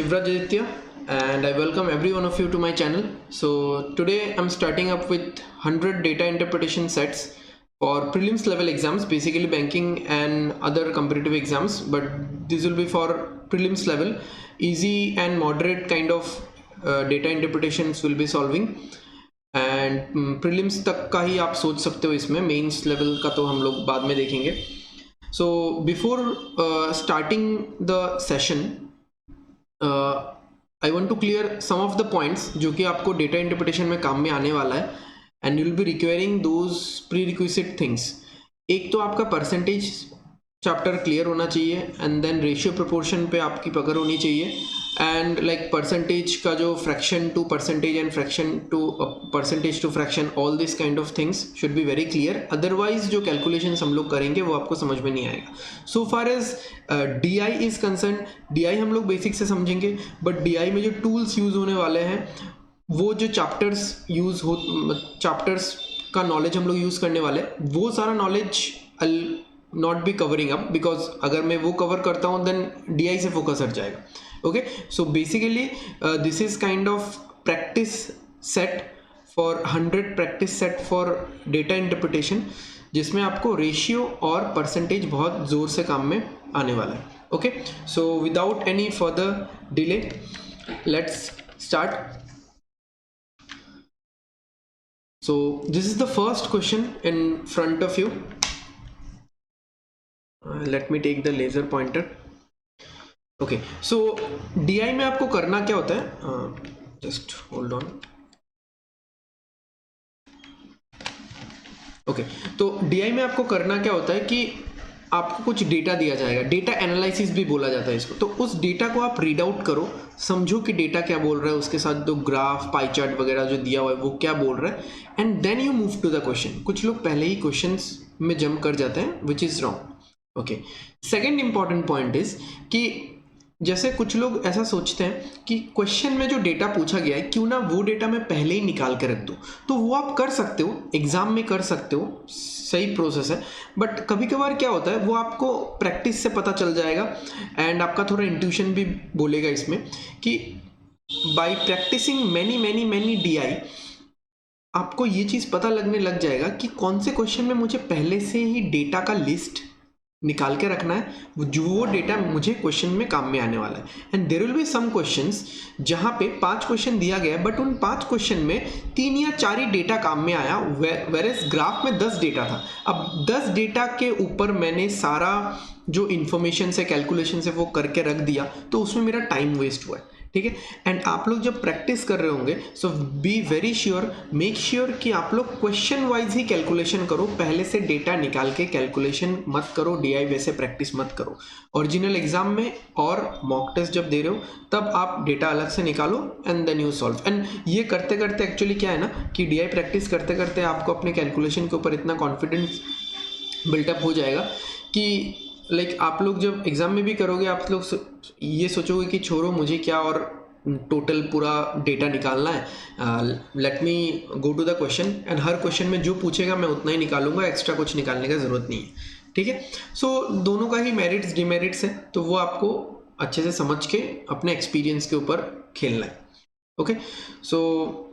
Shivraj Aditya and I welcome every one of you to my channel. So today I'm starting up with 100 data interpretation sets for prelims level exams, basically banking and other competitive exams, but this will be for prelims level, easy and moderate kind of data interpretations will be solving. And prelims तक का ही आप सोच सकते हो, इसमें mains level का तो हम लोग बाद में देखेंगे. So before starting the session I want to clear some of the points जो कि आपको डेटा इंटरप्रिटेशन में काम में आने वाला है and you will be requiring those pre requisite things. एक तो आपका परसेंटेज चैप्टर क्लियर होना चाहिए एंड देन रेशियो प्रोपोर्शन पे आपकी पकड़ होनी चाहिए एंड लाइक परसेंटेज का जो fraction to percentage and fraction to percentage to fraction, all this kind of things should be very clear. Otherwise जो कैलकुलेशंस हम लोग करेंगे वो आपको समझ में नहीं आएगा. So far as DI is concern, DI हम लोग बेसिक से समझेंगे, बट DI में जो टूल्स यूज होने वाले हैं वो जो चैप्टर्स का नॉलेज हम लोग यूज करने वाले, वो सारा knowledge not be covering up, because अगर मैं वो कवर करता हूँ देन DI से फोकस हट जाएगा. Okay, so basically this is kind of practice set for 100 practice set for data interpretation, जिसमें आपको रेशियो और परसेंटेज बहुत जोर से काम में आने वाला है. Okay, so without any further delay let's start. So this is the first question in front of you. Let me take the laser pointer. Okay, so DI में आपको करना क्या होता है, just hold on. Okay, तो DI में आपको करना क्या होता है कि आपको कुछ डेटा दिया जाएगा, डेटा एनालिसिस भी बोला जाता है इसको. तो उस डेटा को आप रीड आउट करो, समझो कि डेटा क्या बोल रहा है, उसके साथ जो ग्राफ पाई चार्ट वगैरह जो दिया हुआ है वो क्या बोल रहा है, and then you move to the question. कुछ लोग पहले ही क्वेश्चंस में जंप कर जाते हैं, which is wrong. Okay, second important point is कि जैसे कुछ लोग ऐसा सोचते हैं कि क्वेश्चन में जो डेटा पूछा गया है क्यों ना वो डेटा मैं पहले ही निकाल के रख दूँ. तो वो आप कर सकते हो, एग्जाम में कर सकते हो, सही प्रोसेस है. बट कभी कभार क्या होता है वो आपको प्रैक्टिस से पता चल जाएगा एंड आपका थोड़ा इंट्यूशन भी बोलेगा इसमें कि by practicing many many many DI आपको ये चीज़ पता लगने लग जाएगा कि कौन से क्वेश्चन में मुझे पहले से ही डेटा का लिस्ट निकाल के रखना है, जो वो डेटा मुझे क्वेश्चन में काम में आने वाला है. And there will be some questions जहाँ पे 5 क्वेश्चन दिया गया है, बट उन 5 क्वेश्चन में 3 या 4 ही डेटा काम में आया, वेरएज ग्राफ में 10 डेटा था. अब 10 डेटा के ऊपर मैंने सारा जो इन्फॉर्मेशन से कैलकुलेशन से वो करके रख दिया, तो उसमें मेरा टाइम वेस्ट हुआ है. ठीक है, एंड आप लोग जब प्रैक्टिस कर रहे होंगे so be very sure, make sure कि आप लोग क्वेश्चन वाइज ही कैलकुलेशन करो, पहले से डेटा निकाल के कैलकुलेशन मत करो, DI वैसे प्रैक्टिस मत करो. ओरिजिनल एग्जाम में और मॉक टेस्ट जब दे रहे हो तब आप डेटा अलग से निकालो and then you solve. And ये करते करते एक्चुअली क्या है ना कि DI प्रैक्टिस करते करते आपको अपने कैलकुलेशन के ऊपर इतना कॉन्फिडेंस बिल्टअप हो जाएगा कि लाइक आप लोग जब एग्जाम में भी करोगे आप लोग ये सोचोगे कि छोड़ो मुझे क्या और टोटल पूरा डेटा निकालना है, let me go to the question and हर क्वेश्चन में जो पूछेगा मैं उतना ही निकालूंगा, एक्स्ट्रा कुछ निकालने का ज़रूरत नहीं है. ठीक है, सो दोनों का ही मेरिट्स डिमेरिट्स है, तो वो आपको अच्छे से समझ के अपने एक्सपीरियंस के ऊपर खेलना है. ओके, सो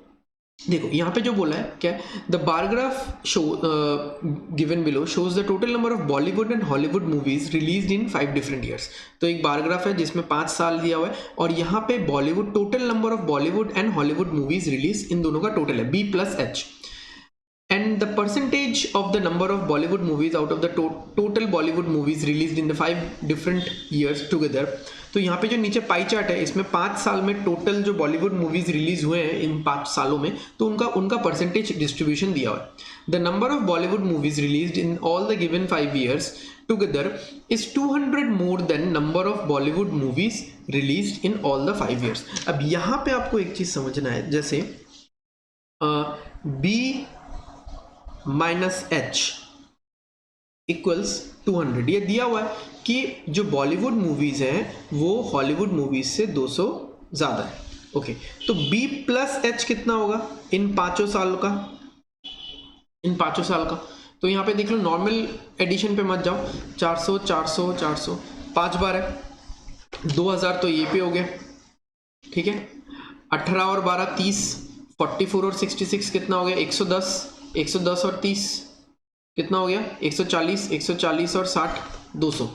देखो यहाँ पे जो बोला है क्या है, the bar graph show given below shows the total number of Bollywood and Hollywood movies released in 5 different years. तो एक बार ग्राफ है जिसमें 5 साल दिया हुआ है और यहाँ पे Bollywood total number of Bollywood and Hollywood movies release इन दोनों का टोटल है B+H. And the percentage of the number of Bollywood movies out of the total Bollywood movies released in the 5 different years together. तो यहाँ पे जो नीचे पाई चार्ट है इसमें 5 साल में टोटल जो बॉलीवुड मूवीज रिलीज हुए हैं इन 5 सालों में, तो उनका परसेंटेज डिस्ट्रीब्यूशन दिया हुआ है. The number of Bollywood movies released in all the given 5 years together is 200 more than number of Bollywood movies released in all the 5 years. अब यहाँ पे आपको एक चीज समझना है, जैसे B-H इक्वल्स 200, ये दिया हुआ है कि जो बॉलीवुड मूवीज हैं वो हॉलीवुड मूवीज से 200 ज़्यादा है. ओके, तो B+H कितना होगा इन 5 साल का, तो यहाँ पे देख लो, नॉर्मल एडिशन पे मत जाओ, 400 400 400 5 बार है, 2000 तो ये पे हो गया. ठीक है। 18 और 12 30, 44 और 66 कितना हो गया? 110, 110 और 30 कितना हो गया? 140, 140 और 60 200।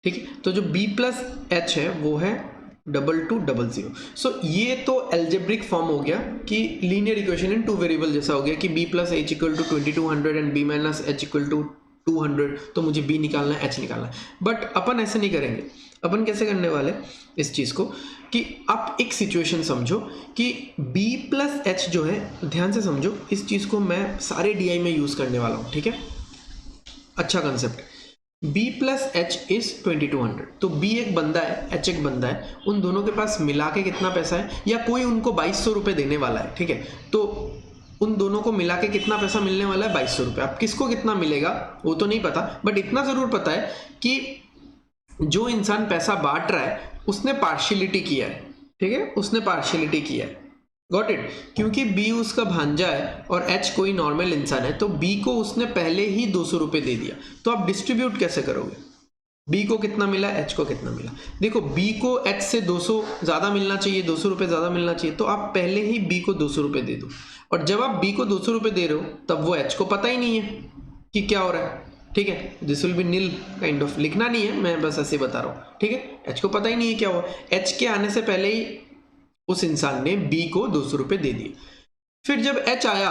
ठीक है, तो जो b प्लस एच है वो है 2200। सो ये तो एल्जेब्रिक फॉर्म हो गया कि linear equation in two variable जैसा हो गया कि b plus H equal to 2200 and b minus H equal to 200। तो मुझे b निकालना है, h निकालना है। बट अपन ऐसे नहीं करेंगे। अपन कैसे करने वाले इस चीज़ को कि आप एक सिचुएशन समझो कि b प्लस एच जो है, ध्यान से समझो इस चीज़ को, मैं सारे डी में यूज़ करने वाला हूँ। ठीक है, अच्छा concept. b plus H is 2200। तो b एक बंदा है, h एक बंदा है, उन दोनों के पास मिला के कितना पैसा है, या कोई उनको 2200 रुपये देने वाला है। ठीक है, तो उन दोनों को मिला के कितना पैसा मिलने वाला है? 2200 रुपये। अब किसको कितना मिलेगा वो तो नहीं पता, बट इतना ज़रूर पता है कि जो इंसान पैसा बांट रहा है उसने पार्शियलिटी किया है। ठीक है, उसने पार्शियलिटी किया है। Got it? क्योंकि b उसका भांजा है और h कोई नॉर्मल इंसान है, तो b को उसने पहले ही 200 रुपये दे दिया। तो आप डिस्ट्रीब्यूट कैसे करोगे? b को कितना मिला, h को कितना मिला? देखो, b को h से 200 ज़्यादा मिलना चाहिए, 200 रुपये ज़्यादा मिलना चाहिए, तो आप पहले ही b को 200 रुपये दे दो। और जब आप b को 200 रुपये दे रहे हो तब वो h को पता ही नहीं है कि क्या हो रहा है। ठीक है, this will be nil kind of, लिखना नहीं है, मैं बस ऐसे बता रहा हूँ। ठीक है, h को पता ही नहीं है क्या हुआ। h के आने से पहले ही उस इंसान ने b को 200 रुपये दे दिए। फिर जब h आया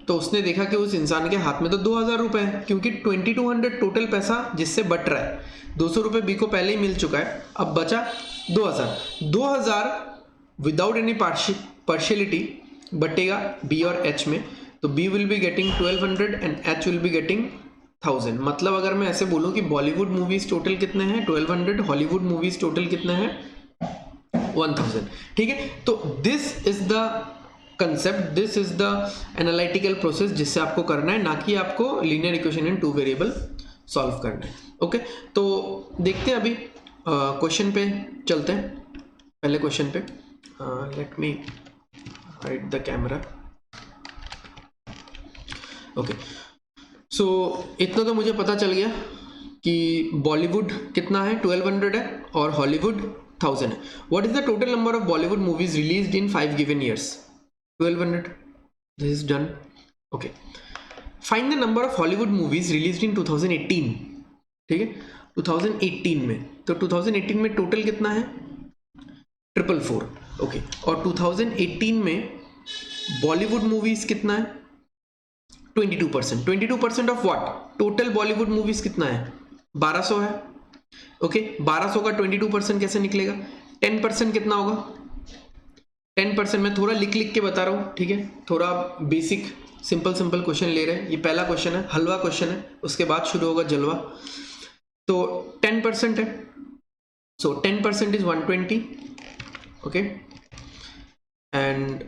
तो उसने देखा कि उस इंसान के हाथ में तो 2000 रुपये है, क्योंकि 2200 टोटल पैसा जिससे बट रहा है। 200 रुपये b को पहले ही मिल चुका है, अब बचा 2000 विदाउट एनी पार्शियलिटी बटेगा b और h में, तो b will be getting 1200 and h will be getting 1000। मतलब अगर मैं ऐसे बोलूँ कि बॉलीवुड मूवीज टोटल कितने हैं 1200, हॉलीवुड मूवीज टोटल कितने हैं 1000। ठीक है, तो this is the concept, this is the analytical process जिससे आपको करना है, ना कि आपको linear equation in two variable solve करना है। ओके, तो देखते हैं अभी क्वेश्चन पे चलते हैं। पहले क्वेश्चन पे let me hide the camera. Okay, so इतना तो मुझे पता चल गया कि बॉलीवुड कितना है 1200 है और हॉलीवुड 1000 है। What is the total number of Bollywood movies released in 5 given years? 1200, this is done. Okay, find the number of Hollywood movies released इन 2018। ठीक है, 2018 में, तो 2018 में टोटल कितना है 444। ओके, और 2018 में बॉलीवुड मूवीज कितना है 22%। 22% of what? Total Bollywood movies कितना है 1200 है। ओके, 1200 का 22% कैसे निकलेगा? 10% कितना होगा? 10% में थोड़ा लिख लिख के बता रहा हूँ। ठीक है, थोड़ा बेसिक सिंपल क्वेश्चन ले रहे हैं। ये पहला क्वेश्चन है, हलवा क्वेश्चन है, उसके बाद शुरू होगा जलवा। तो 10% है, सो 10% इज 120। ओके, एंड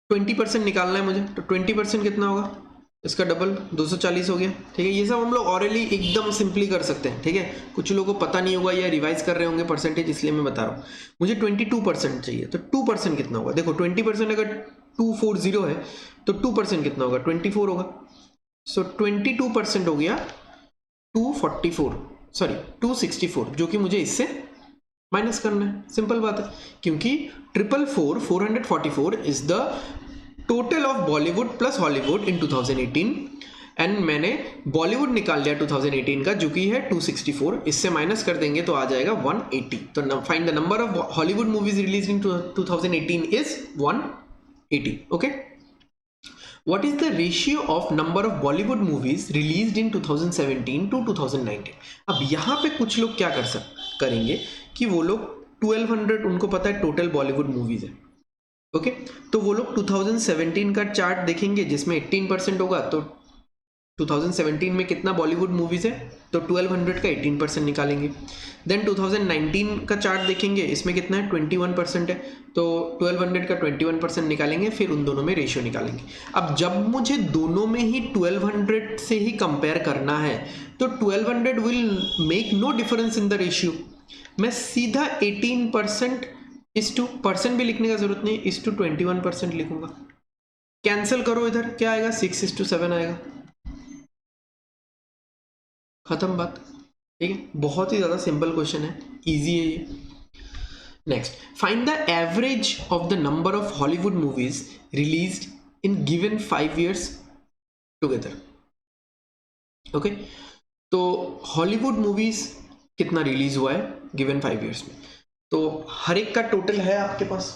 20% निकालना है मुझे, तो 20% कितना होगा? इसका डबल 240 हो गया। ठीक है, ये सब हम लोग ऑरली एकदम सिंपली कर सकते हैं। ठीक है, कुछ लोगों को पता नहीं होगा या रिवाइज कर रहे होंगे परसेंटेज, इसलिए मैं बता रहा हूँ। मुझे 22% चाहिए, तो 2% कितना होगा? देखो 20% अगर 240 है तो 2% कितना होगा? 24 होगा। सो 22% हो गया 264, जो कि मुझे इससे माइनस करना है। सिंपल बात है, क्योंकि 444 is the total of Bollywood plus Hollywood in 2018 and मैंने बॉलीवुड निकाल लिया 2018 का, जो कि है 264। इससे माइनस कर देंगे तो आ जाएगा 180। तो find the number of Hollywood movies release in 2018 is 180। Okay, what is the ratio of number of Bollywood movies released in 2017 to 2019? अब यहाँ पे कुछ लोग क्या करेंगे कि वो लोग 1200 उनको पता है टोटल बॉलीवुड मूवीज है। ओके, तो वो लोग 2017 का चार्ट देखेंगे जिसमें 18% होगा, तो 2017 में कितना बॉलीवुड मूवीज है, तो 1200 का 18% निकालेंगे। देन 2019 का चार्ट देखेंगे, इसमें कितना है 21% है, तो 1200 का 21% निकालेंगे, फिर उन दोनों में रेशियो निकालेंगे। अब जब मुझे दोनों में ही 1200 से ही कंपेयर करना है, तो 1200 will make no difference in the ratio. मैं सीधा 18% इस टू परसेंट भी लिखने का जरूरत नहीं, इस टू 21% लिखूंगा। कैंसिल करो, इधर क्या आएगा 6:7 आएगा, खत्म बात। ठीक है, बहुत ही ज्यादा सिंपल क्वेश्चन है, इजी है ये। Next, find the average of the number of Hollywood movies released in given 5 years together. Okay, तो हॉलीवुड मूवीज कितना रिलीज हुआ है गिवन 5 years में, तो हर एक का टोटल है आपके पास,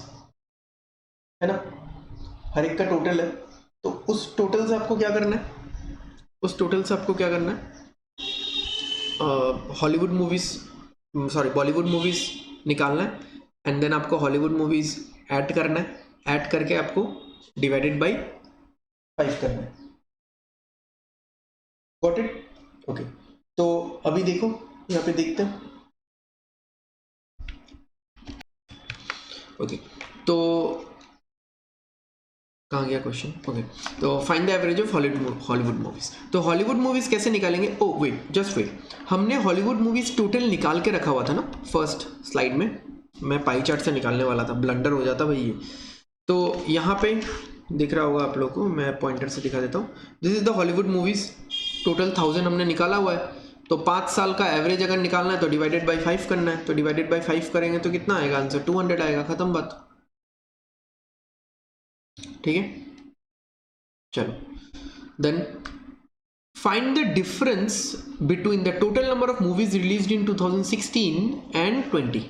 है ना, हर एक का टोटल है। तो उस टोटल से आपको क्या करना है, उस टोटल से आपको क्या करना है, Hollywood movies, sorry Bollywood movies निकालना है, एंड देन आपको हॉलीवुड मूवीज ऐड करना है, ऐड करके आपको डिवाइडेड बाय 5 करना है। Got it? ओके, तो अभी देखो यहाँ पे देखते हैं। ओके, तो कहाँ गया क्वेश्चन? ओके, तो find the average of Hollywood movies. तो हॉलीवुड मूवीज कैसे निकालेंगे? ओ वेट, जस्ट वेट, हमने हॉलीवुड मूवीज टोटल निकाल के रखा हुआ था ना फर्स्ट स्लाइड में, मैं पाई चार्ट से निकालने वाला था, ब्लंडर हो जाता भाई ये। तो यहाँ पे दिख रहा होगा आप लोग को, मैं पॉइंटर से दिखा देता हूँ। This is the Hollywood movies, total 1000 हमने निकाला हुआ है। तो 5 साल का एवरेज अगर निकालना है तो डिवाइडेड बाई 5 करना है, तो डिवाइडेड बाई 5 करेंगे तो कितना आएगा आंसर? 200 आएगा, खत्म बात। ठीक है, चलो then find the difference between the total number of movies released in 2016 and 20।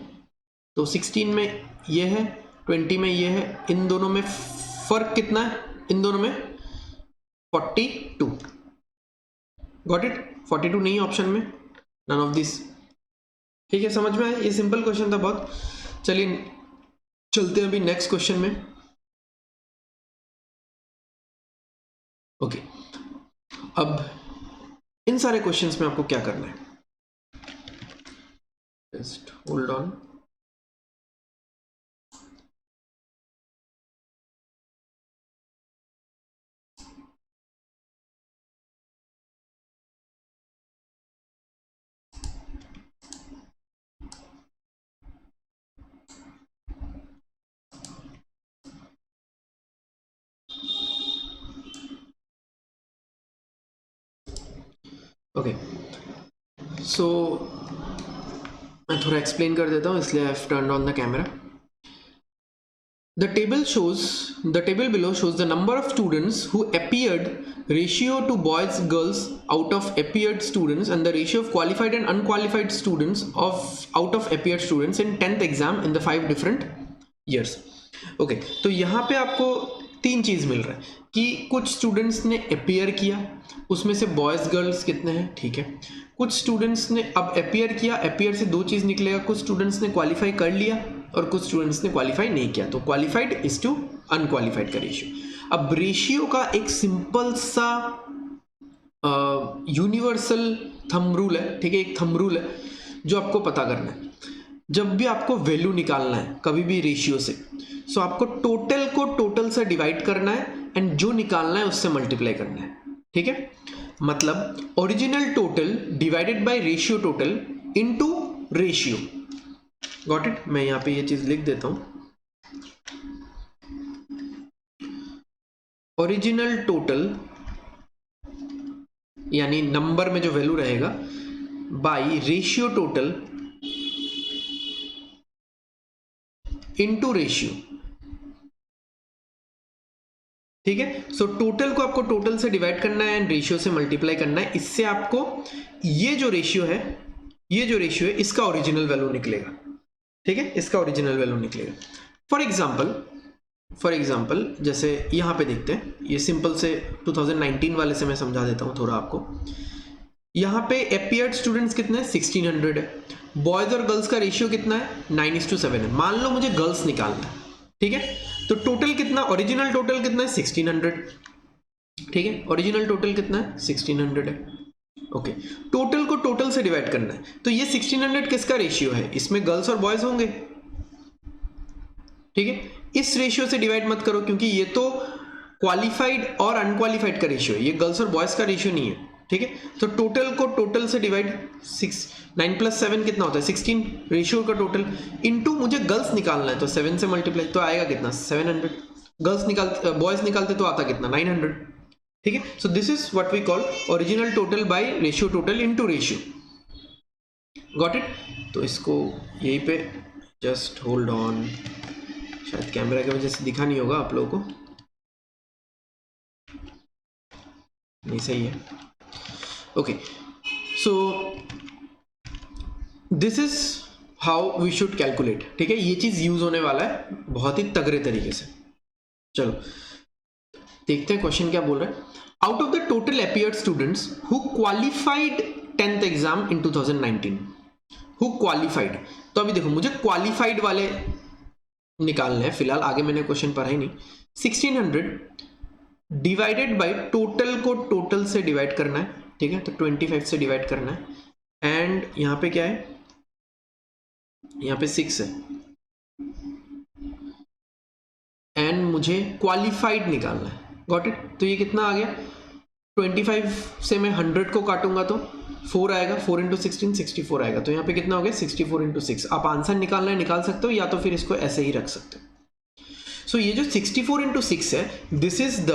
तो 16 में ये है, 20 में ये है, इन दोनों में फर्क कितना है? इन दोनों में 42। Got it? 42 नहीं ऑप्शन में, नन ऑफ दिस। ठीक है, समझ में आया? ये सिंपल क्वेश्चन था बहुत। चलिए चलते हैं अभी नेक्स्ट क्वेश्चन में। ओके, अब इन सारे क्वेश्चंस में आपको क्या करना है, जस्ट होल्ड ऑन। ओके, सो मैं थोड़ा एक्सप्लेन कर देता हूँ, इसलिए I have turned on the camera. The table below shows the number of students who appeared ratio to boys girls out of appeared students and the ratio of qualified and unqualified students out of appeared students in 10th exam in the 5 different years. Okay, तो यहाँ पे आपको 3 चीज़ मिल रहा है कि कुछ students ने appear किया, उसमें से बॉयज़ गर्ल्स कितने हैं, ठीक है। कुछ स्टूडेंट्स ने अब अपियर किया, अपियर से 2 चीज़ निकलेगा, कुछ स्टूडेंट्स ने क्वालिफाई कर लिया और कुछ स्टूडेंट्स ने क्वालिफाई नहीं किया, तो क्वालिफाइड इज टू अनक्वालिफाइड का रेशियो। अब रेशियो का एक सिंपल सा यूनिवर्सल थंब रूल है, ठीक है, एक थंब रूल है जो आपको पता करना है। जब भी आपको वैल्यू निकालना है कभी भी रेशियो से, सो आपको टोटल को टोटल से डिवाइड करना है एंड जो निकालना है उससे मल्टीप्लाई करना है, ठीक है। मतलब original total divided by ratio total into ratio. Got it? मैं यहां पे ये चीज लिख देता हूं, ओरिजिनल टोटल यानी नंबर में जो वैल्यू रहेगा by ratio total into ratio, ठीक है। सो टोटल को आपको टोटल से डिवाइड करना है एंड रेशियो से मल्टीप्लाई करना है। इससे आपको ये जो रेशियो है, ये जो रेशियो है इसका ओरिजिनल वैल्यू निकलेगा, ठीक है, इसका ओरिजिनल वैल्यू निकलेगा। फॉर एग्जांपल जैसे यहां पे देखते हैं, ये सिंपल से 2019 वाले से मैं समझा देता हूं थोड़ा आपको। यहां पे अपीयर्ड स्टूडेंट्स कितने हैं? 1600 है। बॉयज और गर्ल्स का रेशियो कितना है? 9:7 है। मान लो मुझे गर्ल्स निकालना है, ठीक है, तो टोटल कितना, ओरिजिनल टोटल कितना है? 1600, ठीक है, ओरिजिनल टोटल कितना है? 1600 है। ओके, टोटल को टोटल से डिवाइड करना है, तो ये 1600 किसका रेशियो है? इसमें गर्ल्स और बॉयज होंगे, ठीक है। इस रेशियो से डिवाइड मत करो क्योंकि ये तो क्वालिफाइड और अनक्वालिफाइड का रेशियो है, ये गर्ल्स और बॉयज का रेशियो नहीं है, ठीक है। तो टोटल को टोटल से डिवाइड, 9 + 7 कितना होता है? 16, रेशियो का टोटल इनटू मुझे गर्ल्स निकालना है तो 7 से मल्टीप्लाई, तो आएगा कितना? 700। गर्ल्स निकालते, बॉयज निकालते तो आता कितना? 900, ठीक है। So this is what we call original total by ratio total into ratio. Got it? तो इसको यहीं पे जस्ट होल्ड ऑन, शायद कैमरा की वजह से दिखा नहीं होगा आप लोगों को, नहीं सही है। Okay, so this is how we should calculate, ठीक है, ये चीज यूज होने वाला है बहुत ही तगड़े तरीके से। चलो देखते हैं क्वेश्चन क्या बोल रहा है। Out of the total appeared students who qualified 10th exam in 2019, who qualified, तो अभी देखो मुझे क्वालिफाइड वाले निकालने हैं फिलहाल, आगे मैंने क्वेश्चन पढ़ा ही नहीं। 1600 डिवाइडेड बाय टोटल को टोटल से डिवाइड करना है, ठीक है, तो 25 से डिवाइड करना है, एंड यहां पे क्या है, यहां पे 6 है, एंड मुझे क्वालिफाइड निकालना है। Got it? तो ये कितना आ गया, 25 से मैं 100 को काटूंगा तो 4 आएगा, 4 इंटू 16 64 आएगा, तो यहाँ पे कितना हो गया 64 इंटू 6। आप आंसर निकालना है निकाल सकते हो, या तो फिर इसको ऐसे ही रख सकते हो। सो ये जो 64 इंटू 6 है, दिस इज द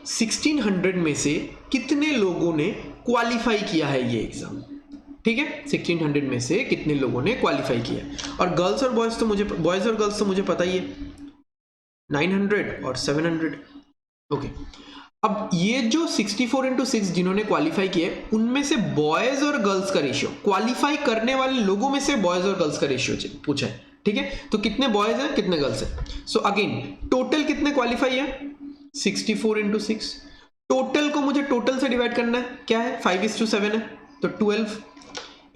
1600 में से कितने लोगों ने क्वालिफाई किया है ये एग्जाम, ठीक है, 1600 में से कितने लोगों ने क्वालिफाई किया है। और गर्ल्स और बॉयज तो मुझे, बॉयज और गर्ल्स तो मुझे पता ही है, 900 और 700। ओके, अब ये जो 64 इंटू 6 जिन्होंने क्वालिफाई किए, उनमें से बॉयज और गर्ल्स का रेशियो, क्वालिफाई करने वाले लोगों में से बॉयज और गर्ल्स का रेशियो पूछा है, ठीक है, तो कितने बॉयज हैं कितने गर्ल्स हैं। सो अगेन टोटल कितने क्वालिफाई है, 64 इंटू 6, टोटल को मुझे टोटल से डिवाइड करना है, क्या है 5:7 है, तो 12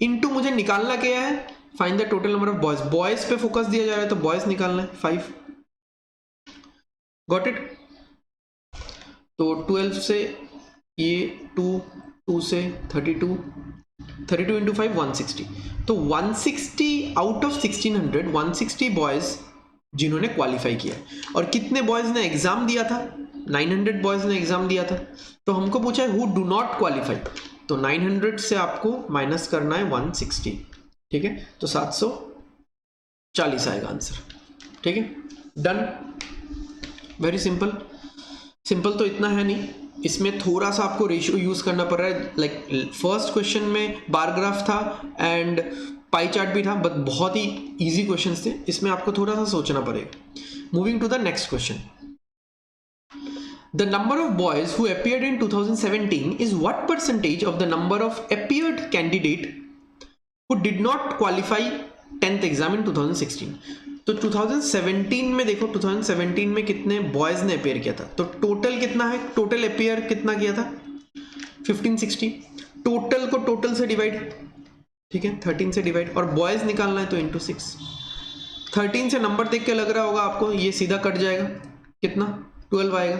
इंटू मुझे निकालना क्या है, find the total number of boys, boys पे फोकस दिया जा रहा है तो बॉयज निकालना है 5। Got it? तो 12 से ये 2 से 32 इंटू 5 160, तो 160 आउट ऑफ 1600 160 बॉयज जिन्होंने क्वालिफाई किया। और कितने बॉयज ने एग्जाम दिया था, 900 बॉयज ने एग्जाम दिया था। तो हमको पूछा है हु डू नॉट क्वालिफाई, तो 900 से आपको माइनस करना है 160, ठीक है, तो 740 आएगा आंसर, ठीक है, डन, वेरी सिंपल। सिंपल तो इतना है नहीं, इसमें थोड़ा सा आपको रेशियो यूज करना पड़ रहा है। लाइक फर्स्ट क्वेश्चन में बार ग्राफ था एंड पाई चार्ट भी था, बट बहुत ही इजी क्वेश्चंस थे, इसमें आपको थोड़ा सा सोचना पड़ेगा। Moving to the next question, the number of boys who appeared in 2017 is what percentage of the number of appeared candidate who did not qualify 10th exam in 2016। तो 2017 में देखो, 2017 में कितने बॉयज ने अपेयर किया था, तो टोटल कितना है, टोटल अपेयर कितना किया था 1560, टोटल को टोटल से डिवाइड, ठीक है, 13 से डिवाइड, और बॉयज निकालना है तो इंटू 6। 13 से नंबर देख के लग रहा होगा आपको ये सीधा कट जाएगा, कितना 12 आएगा,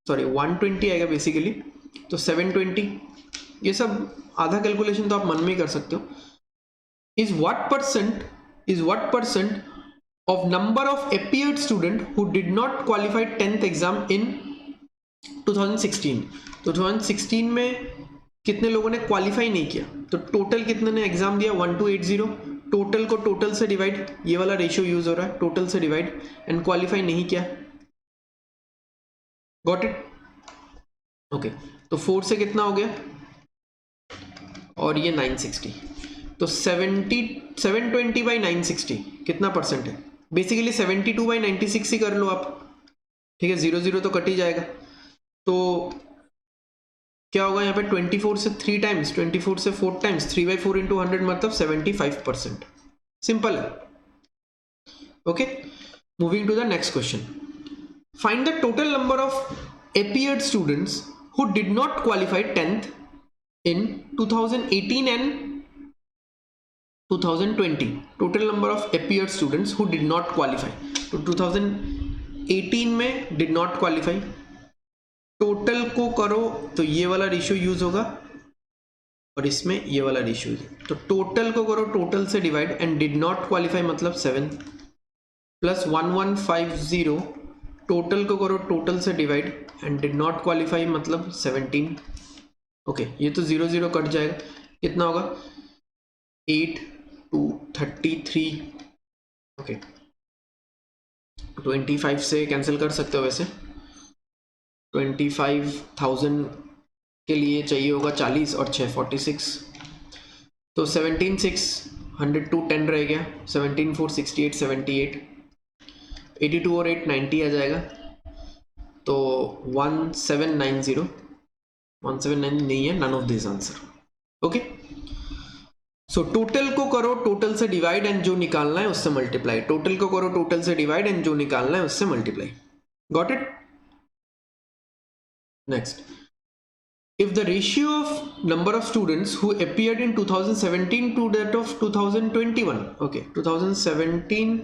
सॉरी 120 आएगा बेसिकली, तो 720, ये सब आधा कैलकुलेशन तो आप मन में ही कर सकते हो। Is what percent of number of appeared student who did not qualify 10th exam in 2016। तो 2016 में कितने लोगों ने क्वालिफाई नहीं किया, तो टोटल कितने ने एग्जाम दिया 1280, टोटल को टोटल से डिवाइड, ये वाला रेशियो यूज हो रहा है, टोटल से डिवाइड, एंड क्वालिफाई नहीं किया। Got it? ओके, तो 4 से कितना हो गया, और ये 960, तो 720 बाई 960 कितना परसेंट है, बेसिकली 72 बाई 96 ही कर लो आप, ठीक है, 0 तो कट ही जाएगा, तो क्या होगा यहाँ पे 24 से 3 टाइम्स, 24 से 4 टाइम्स, 3/4 इंटू 100 मतलब 75%। सिंपल है। Okay, moving to the next question, find the total number of appeared students who did not qualify 10th in 2018 and 2020, total number of appeared students who did not qualify। तो 2018 में did not qualify, total को करो तो ये वाला ratio use होगा और इसमें ये वाला रेशियो, तो टोटल को करो टोटल से divide, and did not qualify मतलब 7 प्लस 1150, टोटल को करो टोटल से divide, and did not qualify मतलब 17। ओके, ये तो 0 कट जाएगा, कितना होगा 8 to 33। ओके, 25 से कैंसिल कर सकते हो, वैसे 25,000 के लिए चाहिए होगा 40 और 6 46, तो 17,600 100 टू 10 रह गया, 17 4 68 78, 82 और 8 90 आ जाएगा, तो 1790, 179 नहीं है, none of this answer. Okay, so total को करो टोटल से डिवाइड एंड जो निकालना है उससे मल्टीप्लाई, टोटल को करो टोटल से डिवाइड एंड जो निकालना है उससे multiply. Got it? Next, if the ratio of number of students who appeared in 2017 to that of 2021, okay, 2017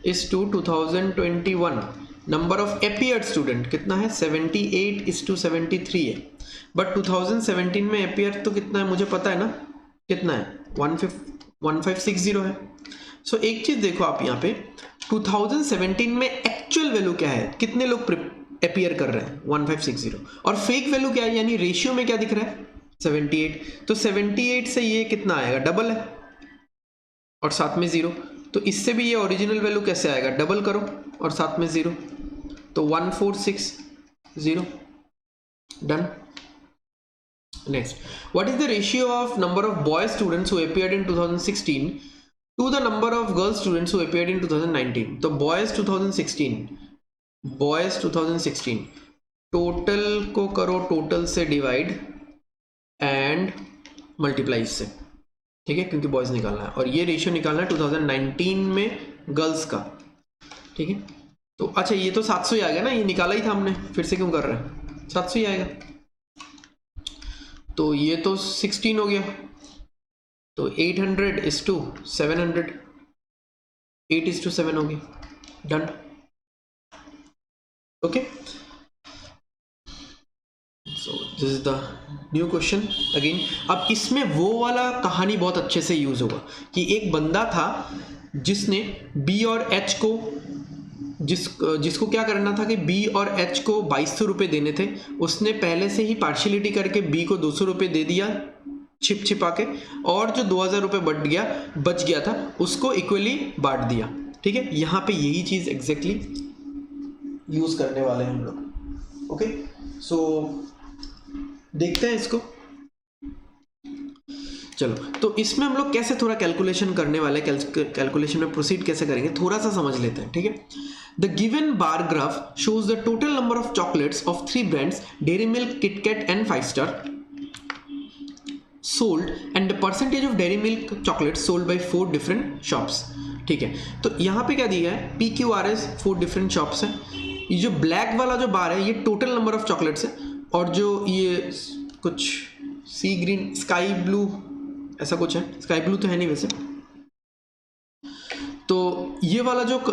is to 2021, number of appeared student कितना है, 78 is to 73 है, बट 2017 में appear तो कितना है मुझे पता है ना, कितना है, 1560 है। सो एक चीज देखो आप यहाँ पे 2017 में एक्चुअल वैल्यू क्या है, कितने लोग अपीयर कर रहे हैं, 1560, और फेक वैल्यू क्या है, यानी रेशियो में क्या दिख रहा है, 78, तो 78 से ये कितना आएगा, डबल है और साथ में 0, तो इससे भी ये ओरिजिनल वैल्यू कैसे आएगा, डबल करो और साथ में 0, तो 1460, done. Next, what is the ratio of number of boy students who appeared in 2016 to the number of girl students who appeared in 2019, तो बॉयज 2016 टोटल को करो टोटल से डिवाइड एंड मल्टीप्लाई इससे, ठीक है, क्योंकि बॉयज निकालना है और ये रेशियो निकालना है 2019 में गर्ल्स का, ठीक है। तो अच्छा ये तो 700 ही आ गया ना, ये निकाला ही था हमने, फिर से क्यों कर रहे हैं, 700 ही आएगा, तो ये तो 16 हो गया, तो 800 is to 700, 8 is to 7 हो गया, done. Okay, so this is the new question again. अब इसमें वो वाला कहानी बहुत अच्छे से यूज होगा कि एक बंदा था जिसने बी और एच को जिसको क्या करना था कि बी और एच को 2200 रुपये देने थे, उसने पहले से ही पार्शियलिटी करके बी को 200 रुपये दे दिया छिपा के, और जो 2000 रुपये बच गया था उसको इक्वली बांट दिया, ठीक है। यहाँ पे यही चीज़ एग्जैक्टली यूज करने वाले हैं हम लोग। ओके, सो देखते हैं इसको। चलो, तो इसमें हम लोग कैसे थोड़ा कैलकुलेशन करने वाले, कैलकुलेशन में प्रोसीड कैसे करेंगे थोड़ा सा समझ लेते हैं, ठीक है। The given bar graph shows the total number of chocolates of 3 brands dairy milk, KitKat and 5 star sold and the percentage of dairy milk chocolates sold by 4 different shops, ठीक है। तो यहाँ पे क्या दिया है, PQRS 4 different shops है, ये जो ब्लैक वाला जो बार है ये टोटल नंबर ऑफ चॉकलेट्स है, और जो ये कुछ सी ग्रीन स्काई ब्लू ऐसा कुछ है, स्काई ब्लू तो है नहीं वैसे, तो ये वाला जो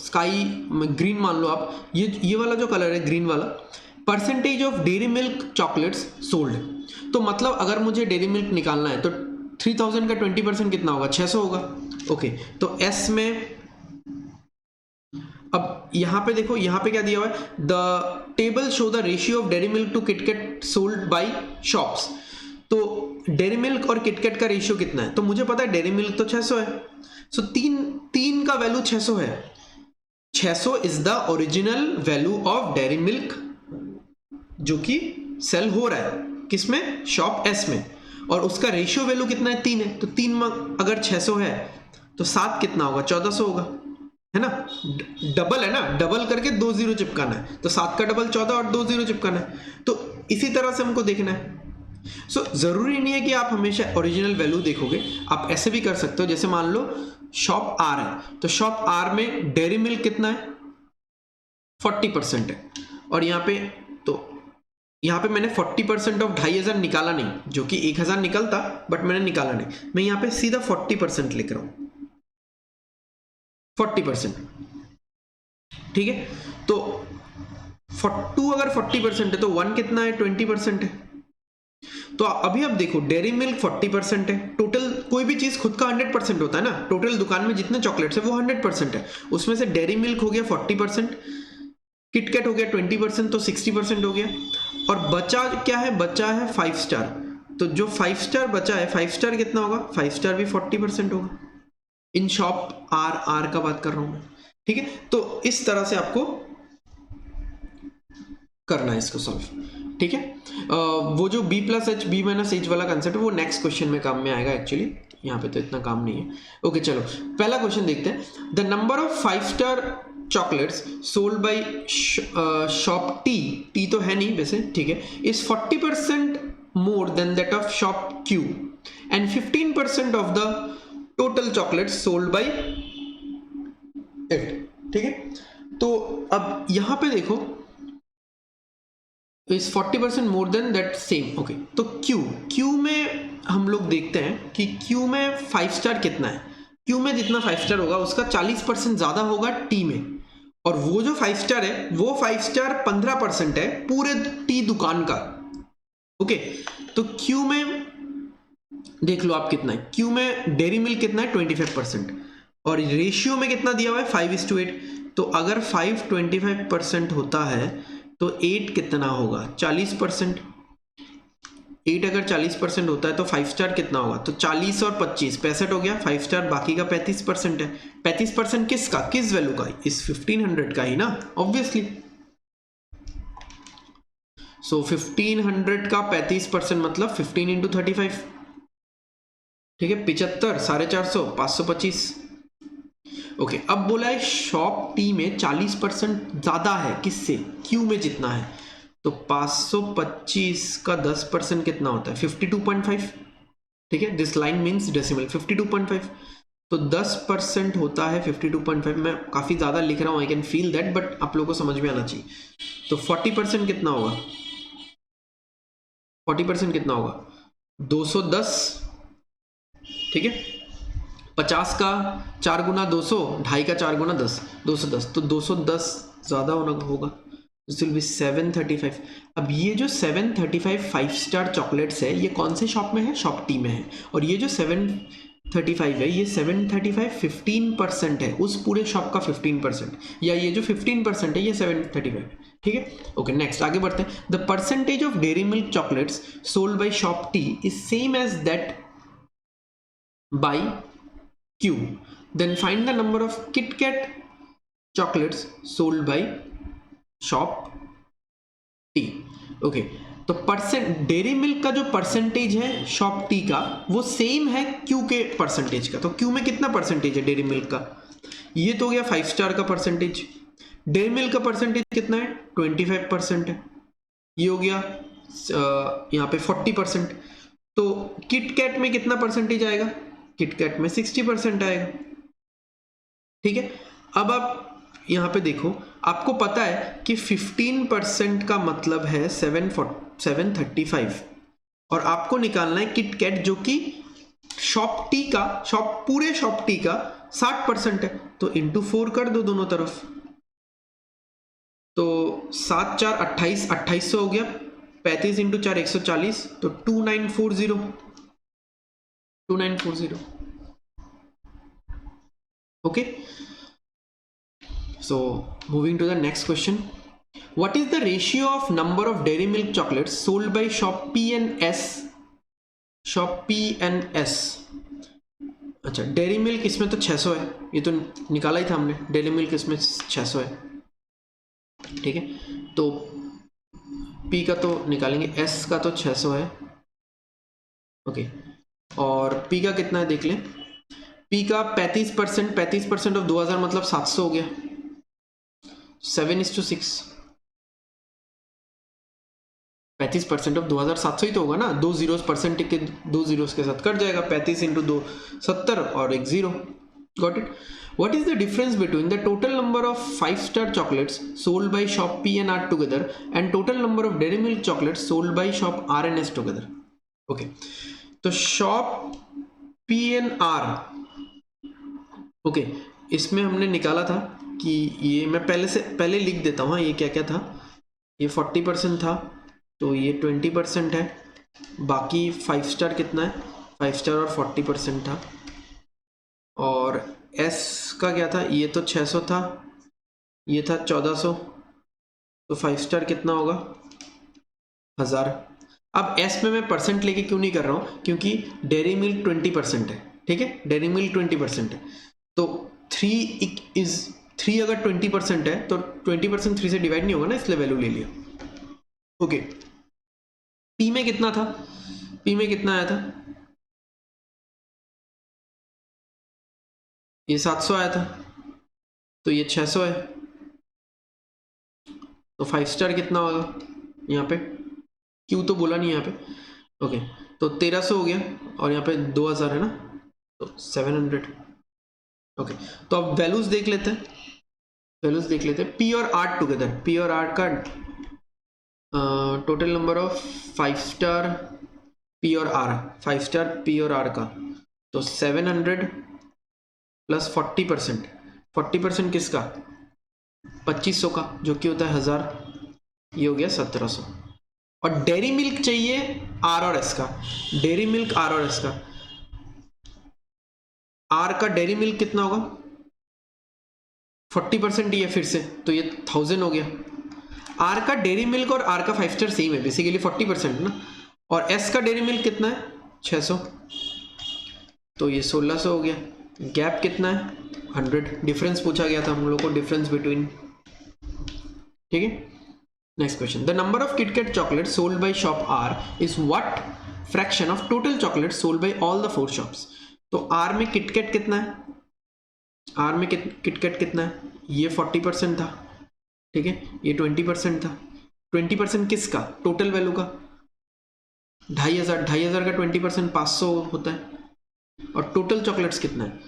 स्काई ग्रीन मान लो आप, ये वाला जो कलर है ग्रीन वाला, percentage of Dairy Milk chocolates sold. तो मतलब अगर मुझे डेयरी मिल्क निकालना है तो 3000 का 20% कितना होगा, 600 होगा। ओके, तो एस में अब यहां पे देखो, यहां पे क्या दिया हुआ है, the table show the ratio of Dairy Milk to KitKat sold by shops. तो डेयरी मिल्क और किटकैट का रेशियो कितना है, तो मुझे पता है डेयरी मिल्क तो 600 है, सो तीन का वैल्यू 600 है, 600 is the original value of Dairy milk जो कि सेल हो रहा है किसमें, शॉप एस में, और उसका रेशियो वैल्यू कितना है, 3 है, तो 3 अगर 600 है तो 7 कितना होगा, 1400 होगा, है ना, डबल है ना, डबल करके 2 0 चिपकाना है, तो 7 का डबल 14 और 2 0 चिपकाना है, तो इसी तरह से हमको देखना है। सो जरूरी नहीं है कि आप हमेशा ओरिजिनल वैल्यू देखोगे, आप ऐसे भी कर सकते हो, जैसे मान लो शॉप आर है, तो शॉप आर में डेयरी मिल्क कितना है, 40% है, और यहाँ पे मैंने 40% ऑफ 2500 निकाला नहीं, जो कि 1000 निकलता, बट मैंने निकाला नहीं, मैं यहाँ पे सीधा 40% लिख रहा हूं, 40%, ठीक है। तो 2 अगर 40% है तो 1 कितना है, 20% है। तो अभी अब देखो, डेयरी मिल्क 40% है, टोटल कोई भी चीज खुद का 100% होता है ना, टोटल दुकान में जितने चॉकलेट्स है वो 100% है, उसमें से डेयरी मिल्क हो गया 40%, किटकैट हो गया 20%, तो 60% हो गया, और बचा क्या है, बचा है 5 स्टार, तो जो 5 स्टार बचा है, 5 स्टार कितना होगा, 5 स्टार भी 40% होगा, इन शॉप आर का बात कर रहा हूं मैं, ठीक है। तो इस तरह से आपको करना है इसको सॉल्व, ठीक है। वो जो b+h b-h वाला कंसेप्ट है वो नेक्स्ट क्वेश्चन में काम में आएगा एक्चुअली, यहाँ पे तो इतना काम नहीं है। ओके चलो पहला क्वेश्चन देखते हैं। The number of 5 star chocolates sold by shop T तो है नहीं वैसे, ठीक है, is 40% more than that of shop Q and 15% of the total chocolates sold bye it, ठीक है। तो अब यहां पे देखो is 40% more than that same, okay. तो क्यू में हम लोग देखते हैं कि क्यू में 5 स्टार कितना है। क्यू में जितना 5 स्टार होगा उसका 40% ज्यादा होगा टी में, और वो जो 5 स्टार है वो 5 स्टार 15% है पूरे टी दुकान का, ओके। तो क्यू में देख लो आप कितना है, क्यू में डेयरी मिल्क कितना है 25%, और रेशियो में कितना दिया हुआ है 5:8। तो अगर 5 25% होता है तो 8 कितना होगा 40%। 8 अगर 40% होता है तो 5 स्टार कितना होगा, तो 40 और 25 65 हो गया, 5 स्टार बाकी का 35% है। 35% किसका, किस वैल्यू का, इस 1500 का ही ना, ऑब्वियसली। सो 1500 का 35% मतलब 15 इंटू 35, ठीक है, 75, 450, 525। ओके अब बोला है शॉप टी में 40% ज्यादा है किससे, क्यू में जितना है, तो 525 का 10% कितना होता है 52.5, ठीक है। दिस लाइन मीन्स डेसिमल 52.5, तो 10% होता है 52.5। मैं काफी ज्यादा लिख रहा हूं, I can feel that, but आप लोगों को समझ में आना चाहिए। तो 40% कितना होगा, 40% कितना होगा 210, ठीक है। 50 का 4 गुना 200, 2.5 का 4 गुना 10, 210, तो 210 ज्यादा होगा, दिस विल बी 735। अब ये जो 735 5 स्टार चॉकलेट्स है ये कौन से शॉप में है, शॉप टी में है, और ये जो 735 है ये 735 15% है उस पूरे शॉप का 15%, या ये जो 15% है ये 735, ठीक है। ओके नेक्स्ट आगे बढ़ते हैं। The percentage of Dairy Milk chocolates sold by shop T is same as that by Q. Then find the number of Kit Kat chocolates sold by shop T. Okay. तो Dairy milk का जो percentage है shop T का वो same है Q के percentage का। तो क्यू में कितना परसेंटेज है डेयरी मिल्क का, ये तो हो गया 5 स्टार का परसेंटेज। डेयरी मिल्क का परसेंटेज कितना है 25% है, ये हो गया यहाँ पे 40%। तो किट कैट में कितना परसेंटेज आएगा, किटकैट में 60% आएगा, ठीक है। अब आप यहां पे देखो आपको पता है कि 15% का मतलब है 735, और आपको निकालना है किटकैट जो कि शॉप टी का, पूरे शॉप टी का 60% है, तो इंटू 4 कर दो दोनों तरफ, तो 7 4 28, 2800 हो गया, 35 इंटू 4 140, तो 2940। Okay, so moving to the next question. What is the ratio of number of dairy milk chocolates sold by shop P and S? Shop P and S. अच्छा डेयरी मिल्क इसमें तो 600 है, ये तो निकाला ही था हमने, डेयरी मिल्क इसमें 600 है, ठीक है। तो P का तो निकालेंगे, S का तो 600 है, ओके। और P का कितना है देख लें, P का 35% ऑफ 2000 मतलब 700 हो गया, 7:6। 35% ऑफ 2700 ही तो होगा ना, 2 जीरो परसेंट के 2 जीरो के साथ कट जाएगा, 35 इंटू 2 70 और एक zero, got it. What is the difference between the total number of 5 star chocolates sold by shop P and R together and total number of dairy milk chocolates sold by shop R and S together? Okay, तो shop P and R, okay इसमें हमने निकाला था कि ये मैं पहले लिख देता हूँ, ये क्या क्या था, ये 40% था, तो ये 20% है, बाकी 5 स्टार कितना है 5 स्टार और 40% था, और S का क्या था, ये तो 600 था, ये था 1400, तो 5 स्टार कितना होगा 1000। अब S में मैं परसेंट लेके क्यों नहीं कर रहा हूँ, क्योंकि डेयरी मिल्क 20% है, ठीक है, डेयरी मिल्क 20% है, तो 3 अगर 20% है तो 20% 3 से डिवाइड नहीं होगा ना, इसलिए वैल्यू ले लिया, ओके। P में कितना था, P में कितना आया था ये 700 आया था, तो ये 600 है, तो 5 स्टार कितना होगा यहाँ पे, क्यों तो बोला नहीं यहाँ पे। ओके, तो 1300 हो गया, और यहाँ पे 2000 है ना, तो 700। ओके, तो अब वैल्यूज देख लेते हैं, पी और आर टुगेदर, पी और आर का total number of 5 star P और आर, 5 स्टार पी और आर का, तो 700 प्लस 40%, 40% किसका, 2500 का, जो कि होता है 1000, ये हो गया 1700। और डेयरी मिल्क चाहिए आर और एस का, डेयरी मिल्क आर और एस का, आर का डेयरी मिल्क कितना होगा, 40% ही है फिर से, तो ये 1000 हो गया। आर का डेयरी मिल्क और आर का 5 स्टार सेम है बेसिकली, 40% ना, और एस का डेयरी मिल्क कितना है 600, तो ये 1600 हो गया। गैप कितना है 100, डिफरेंस पूछा गया था हम लोग को, डिफरेंस बिटवीन, ठीक है। Next question, the number of KitKat chocolate sold by shop R is what fraction of total chocolate sold by all the 4 shops. तो आर में किटकैट कितना है, आर में किटकैट कितना है, ये 40% था, ठीक है, ये 20% था। 20% किसका, टोटल वैल्यू का, 2500 का 20% 500 होता है। और टोटल चॉकलेट्स कितना है,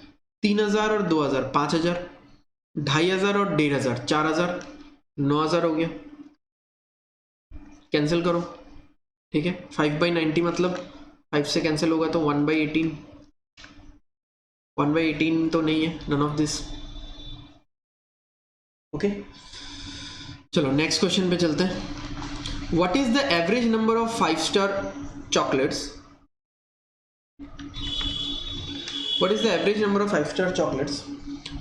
3000 और 2000 5000, 2500 और 1500 4000, 9000 हो गया। कैंसिल करो, ठीक है, 5/90 मतलब 5 से कैंसिल होगा तो 1/18, 1/18 तो नहीं है, नन ऑफ दिस। ओके, चलो नेक्स्ट क्वेश्चन पे चलते हैं। What is the average number of 5 star chocolates, what is the average number of 5 star chocolates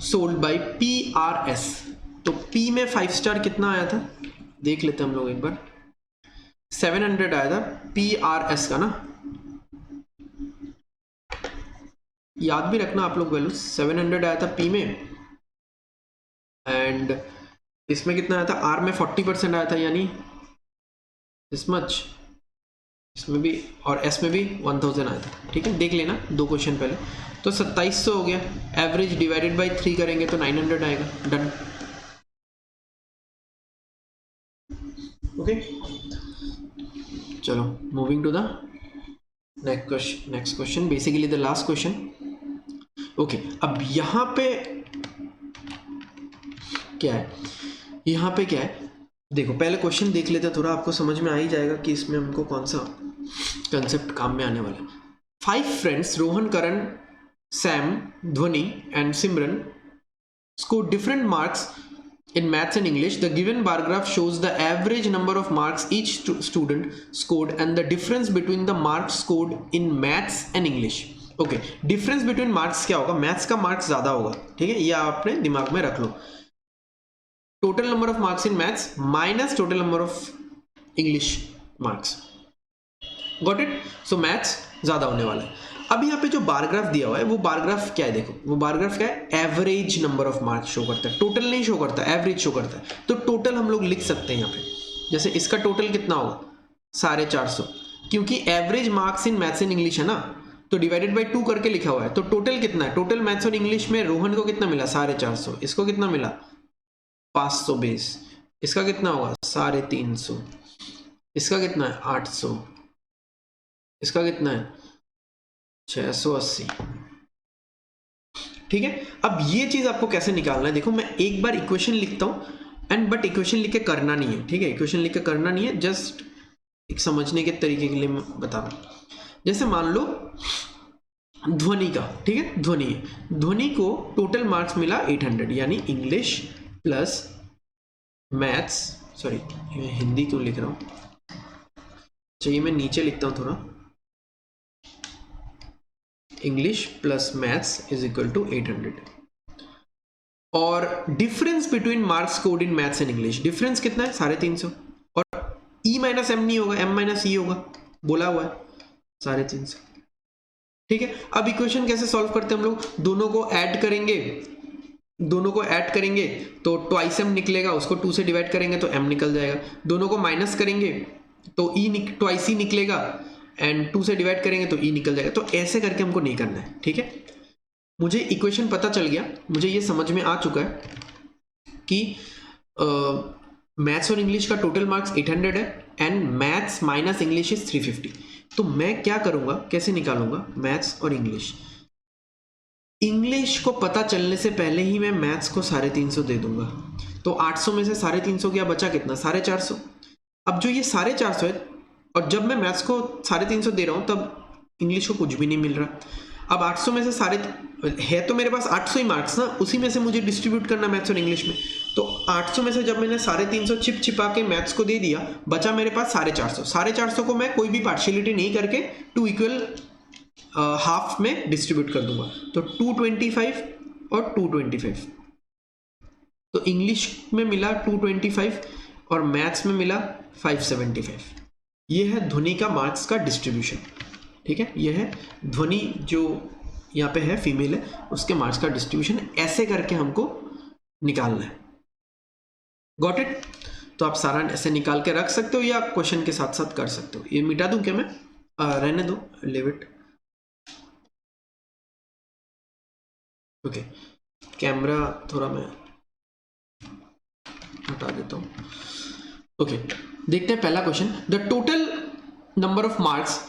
sold bye PRS। तो P में 5 स्टार कितना आया था, देख लेते हैं हम लोग एक बार, 700 आया था PRS का ना, याद भी रखना आप लोग वैल्यू, 700 आया था P में, एंड इसमें कितना आया था, R में 40% आया था, यानी दिस मच, इसमें भी और S में भी 1000 आया था, ठीक है, देख लेना 2 क्वेश्चन पहले। तो 2700 हो गया, एवरेज डिवाइडेड बाय 3 करेंगे तो 900 आएगा, डन। ओके, चलो moving to the next question, basically the last question. Okay, अब यहाँ पे क्या है, यहाँ पे क्या है, देखो पहले क्वेश्चन देख लेते हैं, थोड़ा आपको समझ में आ ही जाएगा कि इसमें हमको कौन सा कंसेप्ट काम में आने वाला है। 5 फ्रेंड्स रोहन, करण, सैम, ध्वनि and Simran scored different marks in maths and English. The given bar graph shows the average number of marks each student scored and the difference between the marks scored in maths and English. Okay, difference between marks क्या होगा, maths का marks ज़्यादा होगा, ठीक है, ये आपने दिमाग में रख लो। Total number of marks in maths minus total number of English marks. Got it? So maths ज़्यादा होने वाला है। अब यहाँ पे जो बार ग्राफ दिया हुआ है, वो बार ग्राफ क्या है, देखो वो बार ग्राफ क्या है, average number of marks show करता है, टोटल नहीं शो करता, एवरेज शो करता है। तो टोटल हम लोग लिख सकते हैं यहाँ पे, जैसे इसका टोटल कितना होगा 450, क्योंकि average marks in maths and English है ना, तो डिवाइडेड बाई 2 करके लिखा हुआ है। तो टोटल कितना है, टोटल मैथ्स और इंग्लिश में रोहन को कितना मिला 450, इसको कितना मिला 520, इसका कितना होगा 350, इसका कितना है 800, इसका कितना है 680, ठीक है। अब ये चीज आपको कैसे निकालना है, देखो मैं एक बार इक्वेशन लिखता हूं एंड बट इक्वेशन लिख के करना नहीं है, ठीक है, इक्वेशन लिख के करना नहीं है, जस्ट एक समझने के तरीके के लिए मैं बता रहा हूं। जैसे मान लो ध्वनि का, ठीक है, ध्वनि को टोटल मार्क्स मिला 800, यानी English plus maths, sorry Hindi क्यों लिख रहा हूं, चाहिए मैं नीचे लिखता हूं थोड़ा, English plus maths is equal to 800। और difference between marks scored in maths and English, difference कितना है 350, और ई माइनस एम नहीं होगा, एम माइनस ई होगा, बोला हुआ है 350, ठीक है। अब इक्वेशन कैसे सॉल्व करते हैं हम लोग, दोनों को ऐड करेंगे तो ट्वाइस एम निकलेगा, उसको 2 से डिवाइड करेंगे तो एम निकल जाएगा, दोनों को माइनस करेंगे तो ई ट्वाइस ई निकलेगा, एंड 2 से डिवाइड करेंगे तो ई निकल जाएगा। तो ऐसे करके हमको नहीं करना है, ठीक है। मुझे इक्वेशन पता चल गया, मुझे ये समझ में आ चुका है कि मैथ्स और इंग्लिश का टोटल मार्क्स 800 है and maths minus English is 350। तो मैं क्या करूंगा, कैसे निकालूंगा मैथ्स और इंग्लिश। इंग्लिश को पता चलने से पहले ही मैं मैथ्स को 350 दे दूंगा। तो 800 में से 350 गया, बचा कितना 450। अब जो ये 450 है, और जब मैं मैथ्स को 350 दे रहा हूं तब इंग्लिश को कुछ भी नहीं मिल रहा। अब 800 में से है तो मेरे पास 800 ही मार्क्स ना, उसी में से मुझे डिस्ट्रीब्यूट करना मैथ्स और इंग्लिश में। तो 800 में से जब मैंने 350 छिपा के मैथ्स को दे दिया, बचा मेरे पास 450। 450 को मैं कोई भी पार्शियलिटी नहीं करके 2 इक्वल हाफ में डिस्ट्रीब्यूट कर दूंगा। तो 225 और 225। तो इंग्लिश में मिला 225 और मैथ्स में मिला 575। ये है ध्वनि का मार्क्स का डिस्ट्रीब्यूशन। ठीक है, ये है ध्वनि जो यहाँ पे है, फीमेल है, उसके मार्क्स का डिस्ट्रीब्यूशन। ऐसे करके हमको निकालना है। Got it? तो आप सारा ऐसे निकाल के रख सकते हो या क्वेश्चन के साथ साथ कर सकते हो। ये मिटा दूं क्या मैं? रहने दो, लिव इट। ओके, कैमरा थोड़ा मैं हटा देता हूँ। ओके, देखते हैं पहला question. The total number of marks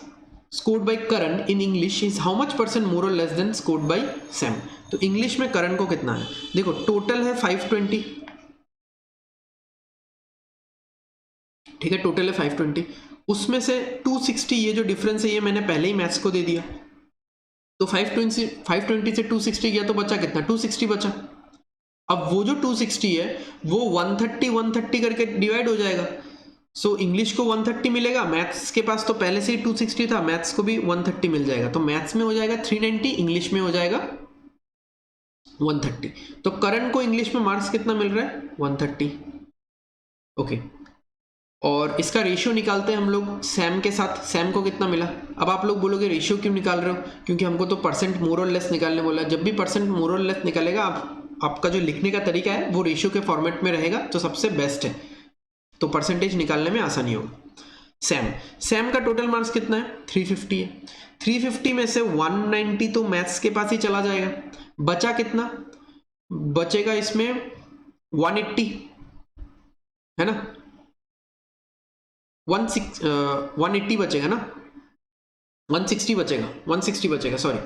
scored bye Karan in English is how much % more or less than scored by Sam. तो इंग्लिश में करण को कितना है? देखो टोटल है 520। ठीक है, टोटल है 520, उसमें से 260 ये जो डिफरेंस है ये मैंने पहले ही मैथ्स को दे दिया। तो 520 से 260 गया तो बचा कितना? 260 बचा। अब वो जो 260 है वो 130 करके डिवाइड हो जाएगा। सो इंग्लिश को 130 मिलेगा, मैथ्स के पास तो पहले से ही 260 था, मैथ्स को भी 130 मिल जाएगा। तो मैथ्स में हो जाएगा 390, इंग्लिश में हो जाएगा 130। तो करण को इंग्लिश में मार्क्स कितना मिल रहा है? 130। ओके, और इसका रेशियो निकालते हैं हम लोग सैम के साथ। सैम को कितना मिला? अब आप लोग बोलोगे रेशियो क्यों निकाल रहे हो? क्योंकि हमको तो % मोर और लेस निकालने बोला। जब भी % मोर और लेस निकालेगा आपका जो लिखने का तरीका है वो रेशियो के फॉर्मेट में रहेगा, तो सबसे बेस्ट है, तो परसेंटेज निकालने में आसानी होगी। सैम का टोटल मार्क्स कितना है? 350 है। 350 में से 190 तो मैथ्स के पास ही चला जाएगा। बचा कितना? बचेगा इसमें 180, है ना? 180 बचेगा ना, 160 बचेगा सॉरी।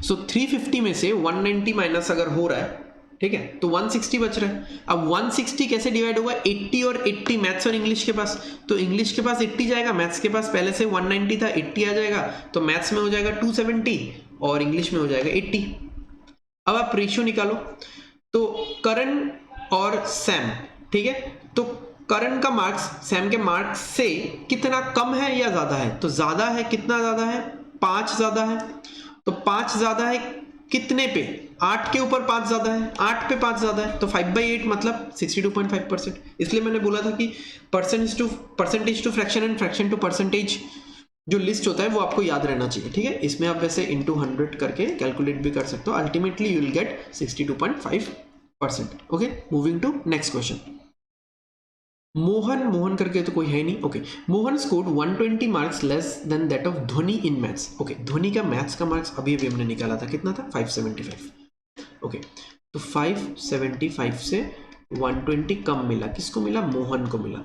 सो 350 में से 190 माइनस अगर हो रहा है, ठीक है, तो 160 बच रहा है। अब 160 कैसे डिवाइड होगा? 80 और 80, मैथ्स और इंग्लिश के पास। तो इंग्लिश के पास 80 जाएगा, मैथ्स के पास पहले से 190 था, 80 आ जाएगा। तो मैथ्स में हो जाएगा 270 और इंग्लिश में हो जाएगा 80। अब आप रेशियो निकालो। तो करण और सैम, ठीक है, तो करण का मार्क्स सैम के मार्क्स से कितना कम है या ज्यादा है? तो ज्यादा है। कितना ज्यादा है? 5 ज्यादा है। तो 5 ज्यादा है कितने पे? 8 के ऊपर 5 ज्यादा है, 8 पे 5 ज्यादा है, तो 5/8 मतलब 62.5%। इसलिए मैंने बोला था कि percentage to fraction and fraction to percentage जो लिस्ट होता है वो आपको याद रहना चाहिए। ठीक है, इसमें आप वैसे इंटू 100 करके कैलकुलेट भी कर सकते हो। Ultimately you will get 62.5%। Okay, moving to next question. Mohan करके तो कोई है नहीं। Okay, Mohan scored 120 marks less than that of Dhwani in maths. Okay, ध्वनि का मैथ्स का मार्क्स अभी हमने निकाला था, कितना था? 575। ओके, तो 575 से 120 कम मिला, किसको मिला? मोहन को मिला।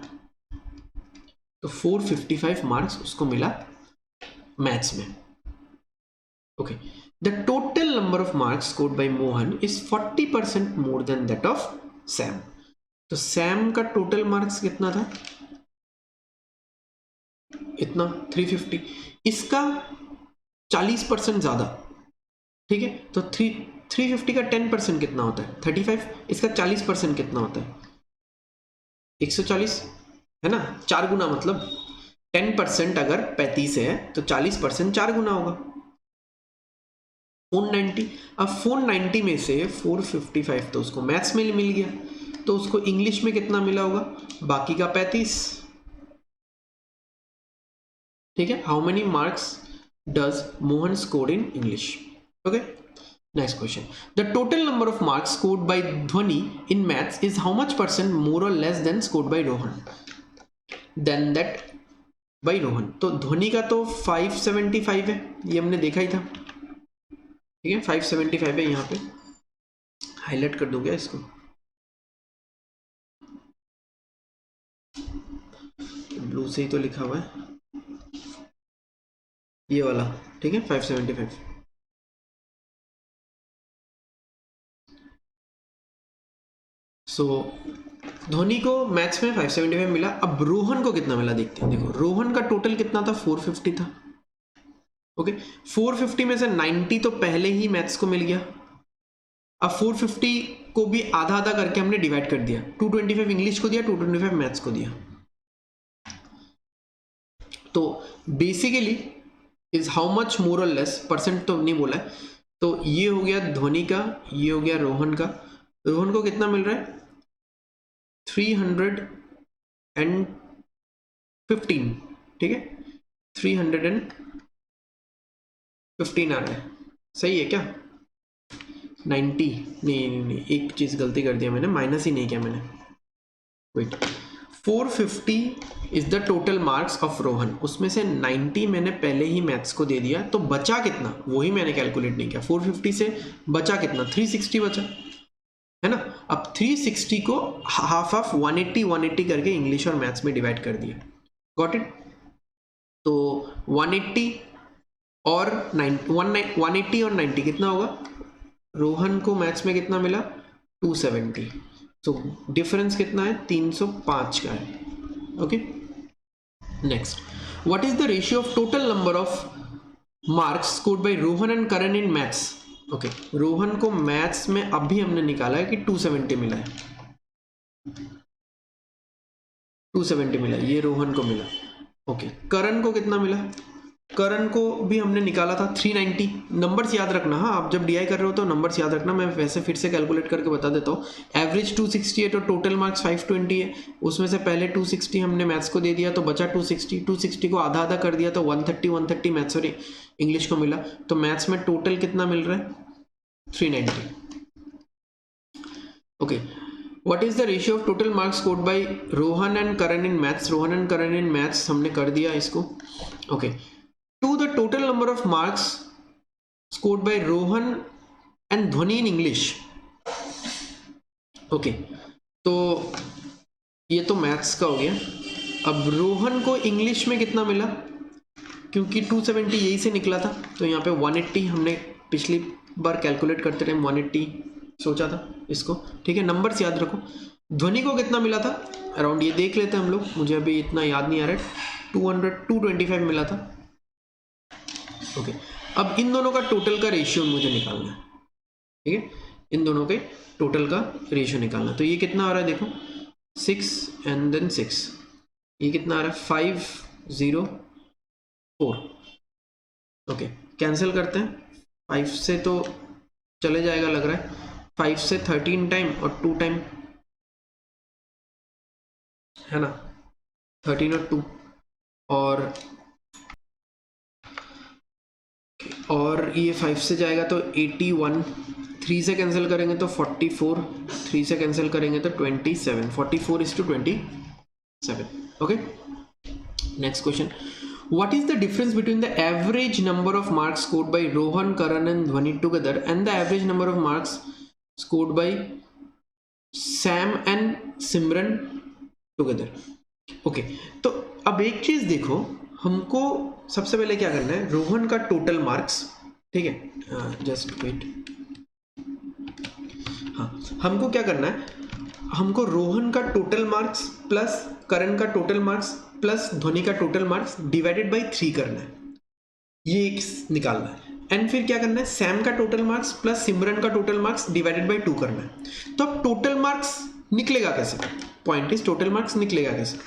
तो 455 मार्क्स उसको मिला मैथ्स में। Okay, the total number of marks scored bye Mohan is 40% more than that of Sam. तो सैम का टोटल मार्क्स कितना था? इतना 350। इसका 40% ज्यादा। ठीक है, तो 350 का 10% कितना होता है? 35। इसका 40% कितना होता है? 140, है ना? 4 गुना, मतलब 10% अगर 35 है तो 40% 4 गुना होगा, 490। अब 490 में से 455 तो उसको मैथ्स में मिल गया, तो उसको इंग्लिश में कितना मिला होगा? बाकी का 35। ठीक है, how many marks does Mohan score in English? Okay, next question. The total number of marks scored by Dhvani in maths is how much % more or less than scored by Rohan than that by Rohan. तो ध्वनि का तो 575 है, ये हमने देखा ही था। ठीक है 575 है, यहाँ पे हाईलाइट कर दूंगा इसको, ब्लू से ही तो लिखा हुआ है ये वाला, ठीक है 575। सो धोनी को मैथ्स में 575 मिला। अब रोहन को कितना मिला देखते हैं। देखो रोहन का टोटल कितना था, 450 था। ओके 450 में से 90 तो पहले ही मैथ्स को मिल गया। अब 450 को भी आधा आधा करके हमने डिवाइड कर दिया, 225 इंग्लिश को दिया, 225 मैथ्स को दिया। तो basically is how much more or less, percent तो नहीं बोला है। तो ये हो गया धोनी का, ये हो गया रोहन का। रोहन को कितना मिल रहा है 315, ठीक है 315 आ रहा है, सही है क्या 90, नहीं एक चीज गलती कर दिया मैंने, माइनस ही नहीं किया मैंने, wait 450 is the total marks of Rohan, उसमें से 90 मैंने पहले ही मैथ्स को दे दिया, तो बचा कितना वही मैंने कैलकुलेट नहीं किया। 450 से बचा कितना 360 बचा है ना। अब 360 को हाफ ऑफ 180 करके इंग्लिश और मैथ्स में डिवाइड कर दिया, गॉट इट। तो 180 और 180 और 90 कितना होगा, रोहन को मैथ्स में कितना मिला 270, तो डिफरेंस कितना है 305 का है। Okay next, what is the ratio of total number of marks scored by Rohan and Karan in maths. Okay Rohan को मैथ्स में अभी हमने निकाला है कि 270 मिला है, 270 मिला, ये रोहन को मिला। ओके करण को कितना मिला, करण को भी हमने निकाला था 390। नंबर्स याद रखना, हाँ आप जब डीआई कर रहे हो तो नंबर्स याद रखना, मैं वैसे फिर से कैलकुलेट करके बता देता हूँ। एवरेज 268 और टोटल मार्क्स 520 है, उसमें से पहले 260 हमने मैथ्स को दे दिया तो बचा 260 को आधा आधा कर दिया तो 130 मैथ्स और इंग्लिश को मिला। तो मैथ्स में टोटल कितना मिल रहा है 390। Okay what is the ratio of total marks scored by Rohan and Karan in maths, Rohan and Karan in maths हमने कर दिया इसको। Okay to the total number of marks scored by Rohan and Dhwani in English। Okay तो ये तो maths का हो गया। अब रोहन को इंग्लिश में कितना मिला, क्योंकि 270 यही से निकला था तो यहाँ पे 180 हमने पिछली बार कैलकुलेट करते टाइम 180 सोचा था इसको, ठीक है नंबर्स याद रखो। ध्वनि को कितना मिला था अराउंड, ये देख लेते हैं हम लोग, मुझे अभी इतना याद नहीं आ रहा है, 225 मिला था। ओके अब इन दोनों का टोटल का रेशियो मुझे निकालना है, ठीक है इन दोनों के टोटल का रेशियो निकालना। तो ये कितना आ रहा है देखो 6 एंड देन 6, ये कितना आ रहा है 504। ओके कैंसिल करते हैं, 5 से तो चले जाएगा लग रहा है, 5 से 13 टाइम और 2 टाइम है ना, 13 और 2 और ये 5 से जाएगा तो 81, 3 से कैंसिल करेंगे तो 44, 3 से कैंसिल करेंगे तो 27, 44:27। Okay next question, what is the difference between the average number of marks scored by Rohan, Karan and Dhwani together and the average number of marks scored by Sam and Simran together। Okay तो अब एक चीज देखो, हमको सबसे पहले क्या करना है, रोहन का टोटल मार्क्स, ठीक है जस्ट वेट, हाँ हमको क्या करना है, हमको रोहन का टोटल मार्क्स प्लस करण का टोटल मार्क्स प्लस ध्वनि का टोटल मार्क्स डिवाइडेड बाय 3 करना है, ये एक निकालना है। एंड फिर क्या करना है, सैम का टोटल मार्क्स प्लस सिमरन का टोटल मार्क्स डिवाइडेड बाय 2 करना है। तो अब टोटल मार्क्स निकलेगा कैसे, पॉइंट इज टोटल मार्क्स निकलेगा कैसे,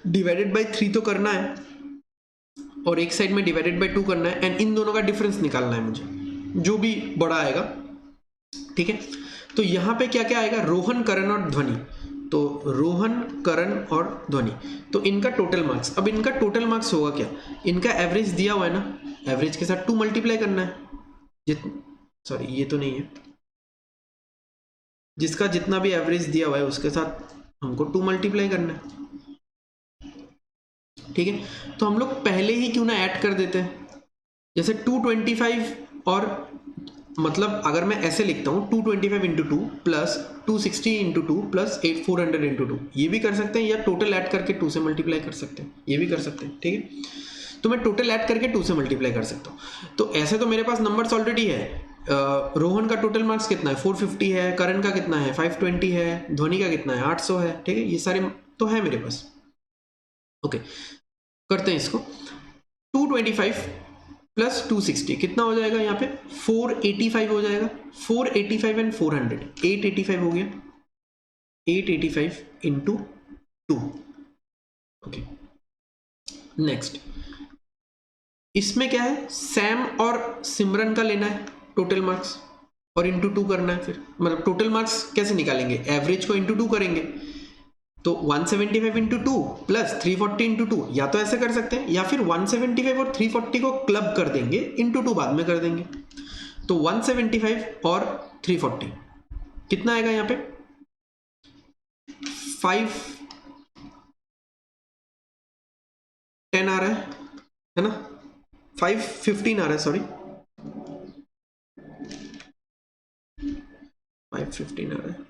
डिवाइडेड बाय 3 तो करना है और एक साइड में डिवाइडेड बाय 2 करना है, एंड इन दोनों का डिफरेंस निकालना है मुझे, जो भी बड़ा आएगा, ठीक है। तो यहाँ पे क्या क्या आएगा, रोहन करण और ध्वनि, तो रोहन करण और ध्वनि, तो इनका टोटल मार्क्स, अब इनका टोटल मार्क्स होगा क्या, इनका एवरेज दिया हुआ है ना, एवरेज के साथ 2 मल्टीप्लाई करना है, सॉरी ये तो नहीं है, जिसका जितना भी एवरेज दिया हुआ है उसके साथ हमको 2 मल्टीप्लाई करना है, ठीक है। तो हम लोग पहले ही क्यों ना ऐड कर देते हैं, जैसे 225 और मतलब अगर मैं ऐसे लिखता हूँ 225 into two plus 260 into two plus 400 into two, ये भी कर सकते हैं, या टोटल ऐड करके 2 से मल्टीप्लाई कर सकते हैं, ये भी कर सकते हैं, ठीक है। तो मैं टोटल ऐड करके 2 से मल्टीप्लाई कर सकता हूँ। तो ऐसे तो मेरे पास नंबर्स ऑलरेडी है। रोहन का टोटल मार्क्स कितना है, 450 है, करण का कितना है, 520 है, धोनी का कितना है, 800 है, ठीक है। ये सारे तो है मेरे पास। ओके, करते हैं इसको। 225 प्लस 260 कितना हो जाएगा यहाँ पे, 485 हो जाएगा। 485 एंड 400, 885 हो गया। 885 इंटू 2। ओके, नेक्स्ट इसमें क्या है, सैम और सिमरन का लेना है टोटल मार्क्स और इंटू 2 करना है। फिर मतलब टोटल मार्क्स कैसे निकालेंगे, एवरेज को इंटू 2 करेंगे। तो 175 इंटू 2 प्लस 340 इंटू 2, या तो ऐसे कर सकते हैं, या फिर 175 और 340 को क्लब कर देंगे, इंटू 2 बाद में कर देंगे। तो 175 और 340 कितना आएगा यहाँ पे, 510 आ रहा है ना, 515 आ रहा है, सॉरी 515 आ रहा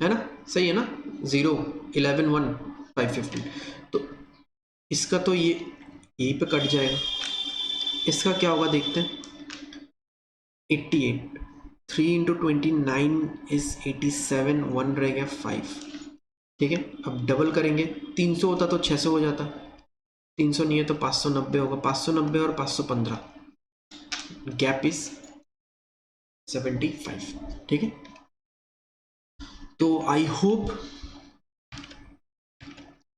है ना, सही है ना, 0 11 1 515। तो इसका तो ये यहीं पे कट जाएगा, इसका क्या होगा देखते हैं। 88, 3 इंटू 29 इज 87, 1 रह गया 5, ठीक है। अब डबल करेंगे, 300 होता तो 600 हो जाता, 300 नहीं है तो 590 होगा, 590 और 515, गैप इज 75, ठीक है। तो आई होप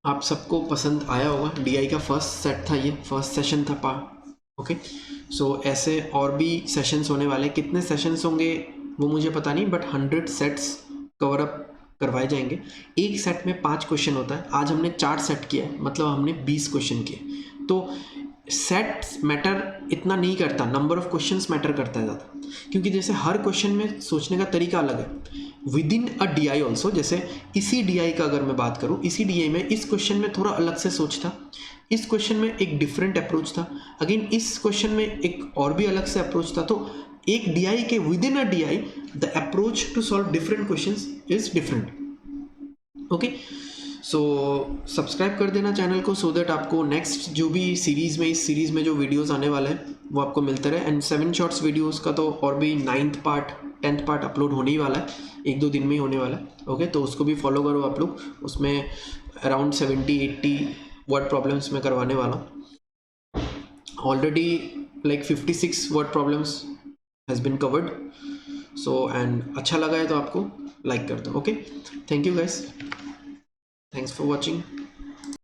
आप सबको पसंद आया होगा। डीआई का फर्स्ट सेट था, ये फर्स्ट सेशन था ओके। सो ऐसे और भी सेशंस होने वाले, कितने सेशंस होंगे वो मुझे पता नहीं, बट 100 सेट्स कवर अप करवाए जाएंगे। एक सेट में 5 क्वेश्चन होता है, आज हमने 4 सेट किया है, मतलब हमने 20 क्वेश्चन किए। तो सेट्स मैटर इतना नहीं करता, नंबर ऑफ क्वेश्चंस मैटर करता है ज़्यादा, क्योंकि जैसे हर क्वेश्चन में सोचने का तरीका अलग है with in a D I also. जैसे इसी डी आई का अगर मैं बात करूँ, इसी डी आई में इस क्वेश्चन में थोड़ा अलग से सोच था, इस क्वेश्चन में एक डिफरेंट अप्रोच था, अगेन इस क्वेश्चन में एक और भी अलग से अप्रोच था। तो एक डी आई के within a D I the approach to solve different questions is different. Okay, so subscribe कर देना चैनल को, सो दैट आपको नेक्स्ट जो भी सीरीज़ में, इस सीरीज़ में जो वीडियोस आने वाले हैं वो आपको मिलते रहे। एंड 7 शॉर्ट्स वीडियोस का तो और भी 9th part 10th part upload होने ही वाला है, 1-2 दिन में ही होने वाला है। ओके, तो उसको भी फॉलो करो आप लोग, उसमें अराउंड 70-80 वर्ड प्रॉब्लम्स में करवाने वाला हूँ। Already like 56 word problems has been covered. So and अच्छा लगा है तो आपको लाइक कर दो। Okay, thank you guys, thanks for watching.